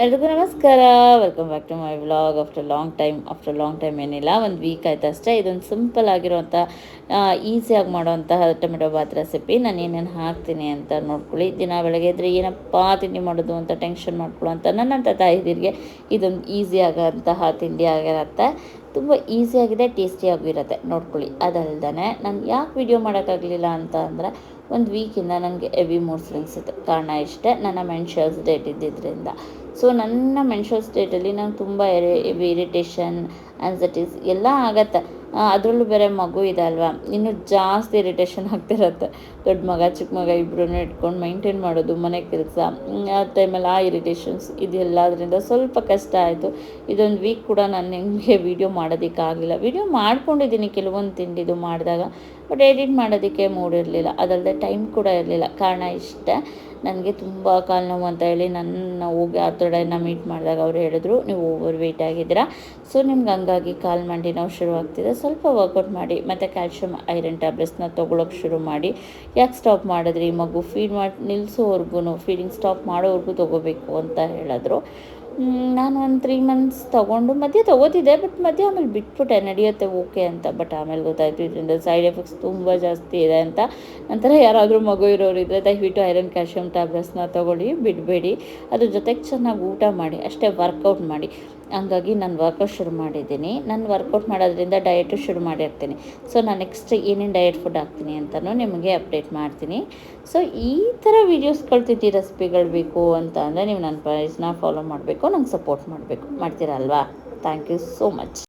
ಎಲ್ರಿಗೂ ನಮಸ್ಕಾರ. Welcome back to my vlog. After long time ಏನಿಲ್ಲ, ಒಂದು ವೀಕ್ ಆಯ್ತು ಅಷ್ಟೇ. ಇದೊಂದು ಸಿಂಪಲ್ ಆಗಿರುವಂಥ ಈಸಿಯಾಗಿ ಮಾಡುವಂತಹ ಟೊಮೆಟೊ ಬಾತ್ ರೆಸಿಪಿ. ನಾನು ಏನೇನು ಹಾಕ್ತೀನಿ ಅಂತ ನೋಡ್ಕೊಳ್ಳಿ. ದಿನ ಬೆಳಗ್ಗೆ ಇದ್ದರೆ ಏನಪ್ಪ ತಿಂಡಿ ಮಾಡೋದು ಅಂತ ಟೆನ್ಷನ್ ಮಾಡ್ಕೊಳ್ಳೋಂಥ ನನ್ನಂಥ ತಾಯಿದಿರಿಗೆ ಇದೊಂದು ಈಸಿ ಆಗೋಂತಹ ತಿಂಡಿ ಆಗಿರುತ್ತೆ. ತುಂಬ ಈಸಿಯಾಗಿದೆ, ಟೇಸ್ಟಿಯಾಗೂ ಇರುತ್ತೆ, ನೋಡ್ಕೊಳ್ಳಿ. ಅದಲ್ದೇ ನಾನು ಯಾಕೆ ವಿಡಿಯೋ ಮಾಡೋಕ್ಕಾಗಲಿಲ್ಲ ಅಂತ ಅಂದರೆ, ಒಂದು ವೀಕಿಂದ ನನಗೆ ಹೆವಿ ಮೂಡ್ ಸ್ವಿಂಗ್ಸ್ ಇತ್ತು. ಕಾರಣ ಇಷ್ಟೇ, ನನ್ನ ಮೆನ್ಶಸ್ ಡೇಟ್ ಇದ್ದಿದ್ದರಿಂದ. ಸೊ ನನ್ನ ಮೆನ್ಶಸ್ ಡೇಟಲ್ಲಿ ನಂಗೆ ತುಂಬ ಇರಿಟೇಷನ್, ಆ್ಯನ್ಸೈಟೀಸ್ ಎಲ್ಲ ಆಗತ್ತೆ. ಅದರಲ್ಲೂ ಬೇರೆ ಮಗು ಇದೆ ಅಲ್ವಾ, ಇನ್ನೂ ಜಾಸ್ತಿ ಇರಿಟೇಷನ್ ಆಗ್ತಿರತ್ತೆ. ದೊಡ್ಡ ಮಗ ಚಿಕ್ಕ ಮಗ ಇಬ್ಬರೂ ಇಟ್ಕೊಂಡು ಮೈಂಟೈನ್ ಮಾಡೋದು, ಮನೆ ಕೆಲಸ, ಆ ಟೈಮಲ್ಲಿ ಆ ಇರಿಟೇಷನ್ಸ್ ಇದೆಲ್ಲದರಿಂದ ಸ್ವಲ್ಪ ಕಷ್ಟ ಆಯಿತು. ಇದೊಂದು ವೀಕ್ ಕೂಡ ನಾನು ನಿಮಗೆ ವೀಡಿಯೋ ಮಾಡೋದಕ್ಕಾಗಲಿಲ್ಲ. ವೀಡಿಯೋ ಮಾಡ್ಕೊಂಡಿದ್ದೀನಿ ಕೆಲವೊಂದು ತಿಂಡಿದು ಮಾಡಿದಾಗ, ಬಟ್ ಎಡಿಟ್ ಮಾಡೋದಕ್ಕೆ ಮೂಡ್ ಇರಲಿಲ್ಲ. ಅದಲ್ಲದೆ ಟೈಮ್ ಕೂಡ ಇರಲಿಲ್ಲ. ಕಾರಣ ಇಷ್ಟೇ, ನನಗೆ ತುಂಬ ಕಾಲು ನೋವು ಅಂತ ಹೇಳಿ ನನ್ನ ಹೋಗಿ ಆತೊಡೆಯನ್ನು ಮೀಟ್ ಮಾಡಿದಾಗ ಅವ್ರು ಹೇಳಿದ್ರು, ನೀವು ಓವರ್ ವೆಯ್ಟ್ ಆಗಿದ್ದೀರಾ, ಸೊ ನಿಮ್ಗೆ ಹಂಗಾಗಿ ಕಾಲು ಮಂಡಿ ನೋವು ಶುರುವಾಗ್ತಿದೆ, ಸ್ವಲ್ಪ ವರ್ಕೌಟ್ ಮಾಡಿ ಮತ್ತು ಕ್ಯಾಲ್ಶಿಯಮ್ ಐರನ್ ಟ್ಯಾಬ್ಲೆಟ್ಸ್ನ ತೊಗೊಳಕ್ಕೆ ಶುರು ಮಾಡಿ. ಯಾಕೆ ಸ್ಟಾಪ್ ಮಾಡಿದ್ರಿ, ಮಗು ಫೀಡ್ ಮಾಡಿ ನಿಲ್ಲಿಸೋವರೆಗೂ, ಫೀಡಿಂಗ್ ಸ್ಟಾಪ್ ಮಾಡೋವರೆಗೂ ತೊಗೋಬೇಕು ಅಂತ ಹೇಳಿದ್ರು. ನಾನು ಒಂದು 3 ಮಂತ್ಸ್ ತೊಗೊಂಡು ಮಧ್ಯೆ ತೊಗೋತಿದ್ದೆ, ಬಟ್ ಮಧ್ಯೆ ಆಮೇಲೆ ಬಿಟ್ಬಿಟ್ಟೆ, ನಡೆಯುತ್ತೆ ಓಕೆ ಅಂತ. ಬಟ್ ಆಮೇಲೆ ಗೊತ್ತಾಯಿತು ಇದರಿಂದ ಸೈಡ್ ಎಫೆಕ್ಟ್ಸ್ ತುಂಬ ಜಾಸ್ತಿ ಇದೆ ಅಂತ. ನಂತರ ಯಾರಾದರೂ ಮಗು ಇರೋರಿದ್ದರೆ ದಯವಿಟ್ಟು ಐರನ್ ಕ್ಯಾಲ್ಶಿಯಮ್ ಟ್ಯಾಬ್ಲೆಟ್ಸ್ನ ತೊಗೊಳ್ಳಿ, ಬಿಡಬೇಡಿ. ಅದ್ರ ಜೊತೆಗೆ ಚೆನ್ನಾಗಿ ಊಟ ಮಾಡಿ, ಅಷ್ಟೇ ವರ್ಕೌಟ್ ಮಾಡಿ. ಹಂಗಾಗಿ ನಾನು ವರ್ಕೌಟ್ ಶುರು ಮಾಡಿದ್ದೀನಿ. ನಾನು ವರ್ಕೌಟ್ ಮಾಡೋದ್ರಿಂದ ಡಯಟು ಶುರು ಮಾಡಿರ್ತೀನಿ. ಸೊ ನಾನು ನೆಕ್ಸ್ಟ್ ಏನೇನು ಡಯಟ್ ಫುಡ್ ಹಾಕ್ತೀನಿ ಅಂತಲೂ ನಿಮಗೆ ಅಪ್ಡೇಟ್ ಮಾಡ್ತೀನಿ. ಸೊ ಈ ಥರ ವೀಡಿಯೋಸ್ಗಳು ತಿಂಡಿ ರೆಸಿಪಿಗಳು ಬೇಕು ಅಂತ ಅಂದರೆ ನೀವು ನನ್ನ ಪೇಜ್ನ ಫಾಲೋ ಮಾಡಬೇಕು, ನಂಗೆ ಸಪೋರ್ಟ್ ಮಾಡಬೇಕು. ಮಾಡ್ತೀರಾ ಅಲ್ವಾ? Thank you so much.